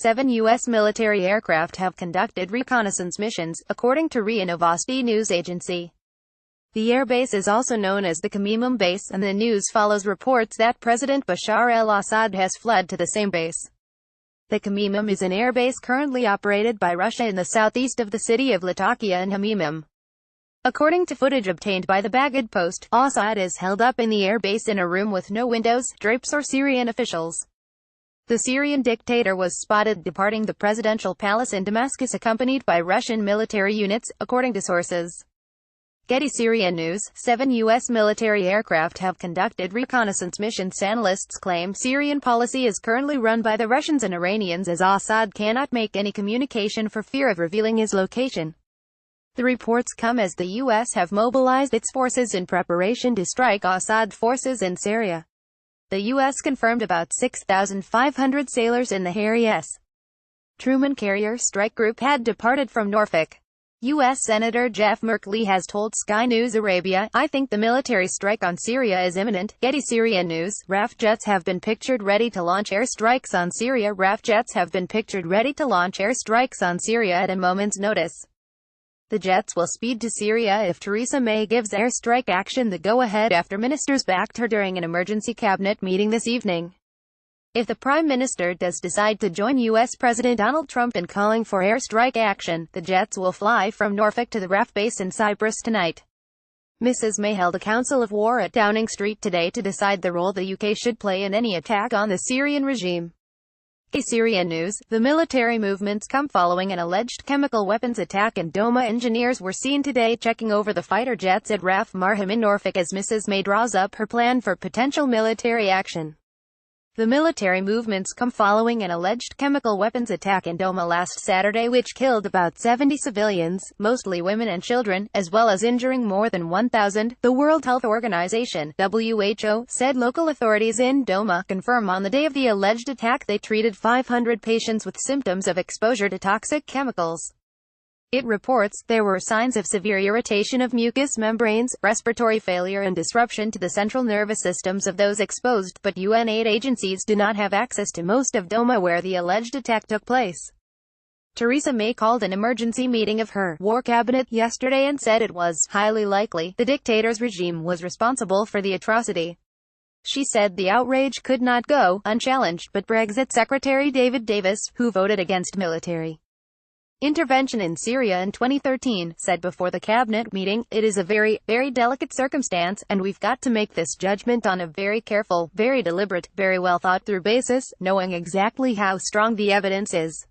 7 U.S. military aircraft have conducted reconnaissance missions, according to RIA Novosti news agency. The airbase is also known as the Khmeimim base, and the news follows reports that President Bashar Al-Assad has fled to the same base. The Khmeimim is an airbase currently operated by Russia in the southeast of the city of Latakia and Hmeimim. According to footage obtained by the Bagad Post, Assad is held up in the airbase in a room with no windows, drapes or Syrian officials. The Syrian dictator was spotted departing the presidential palace in Damascus accompanied by Russian military units, according to sources. GETTYSyria News: 7 U.S. military aircraft have conducted reconnaissance missions. Analysts claim Syrian policy is currently run by the Russians and Iranians, as Assad cannot make any communication for fear of revealing his location. The reports come as the U.S. have mobilized its forces in preparation to strike Assad forces in Syria. The U.S. confirmed about 6,500 sailors in the RIA's Truman carrier strike group had departed from Norfolk. U.S. Senator Jeff Merkley has told Sky News Arabia, "I think the military strike on Syria is imminent." GETTYSyria News: RAF jets have been pictured ready to launch airstrikes on Syria. RAF jets have been pictured ready to launch airstrikes on Syria at a moment's notice. The jets will speed to Syria if Theresa May gives airstrike action the go-ahead after ministers backed her during an emergency cabinet meeting this evening. If the Prime Minister does decide to join U.S. President Donald Trump in calling for airstrike action, the jets will fly from Norfolk to the RAF base in Cyprus tonight. Mrs. May held a council of war at Downing Street today to decide the role the UK should play in any attack on the Syrian regime. Syria News: the military movements come following an alleged chemical weapons attack in Doma. Engineers were seen today checking over the fighter jets at RAF Marham in Norfolk as Mrs. May draws up her plan for potential military action. The military movements come following an alleged chemical weapons attack in Doma last Saturday which killed about 70 civilians, mostly women and children, as well as injuring more than 1,000, the World Health Organization (WHO) said. Local authorities in Doma confirm on the day of the alleged attack they treated 500 patients with symptoms of exposure to toxic chemicals. It reports, there were signs of severe irritation of mucous membranes, respiratory failure and disruption to the central nervous systems of those exposed, but UN aid agencies do not have access to most of Doma where the alleged attack took place. Theresa May called an emergency meeting of her war cabinet yesterday and said it was highly likely the dictator's regime was responsible for the atrocity. She said the outrage could not go unchallenged, but Brexit Secretary David Davis, who voted against military intervention in Syria in 2013, said before the cabinet meeting, "It is a very, very delicate circumstance, and we've got to make this judgment on a very careful, very deliberate, very well thought through basis, knowing exactly how strong the evidence is."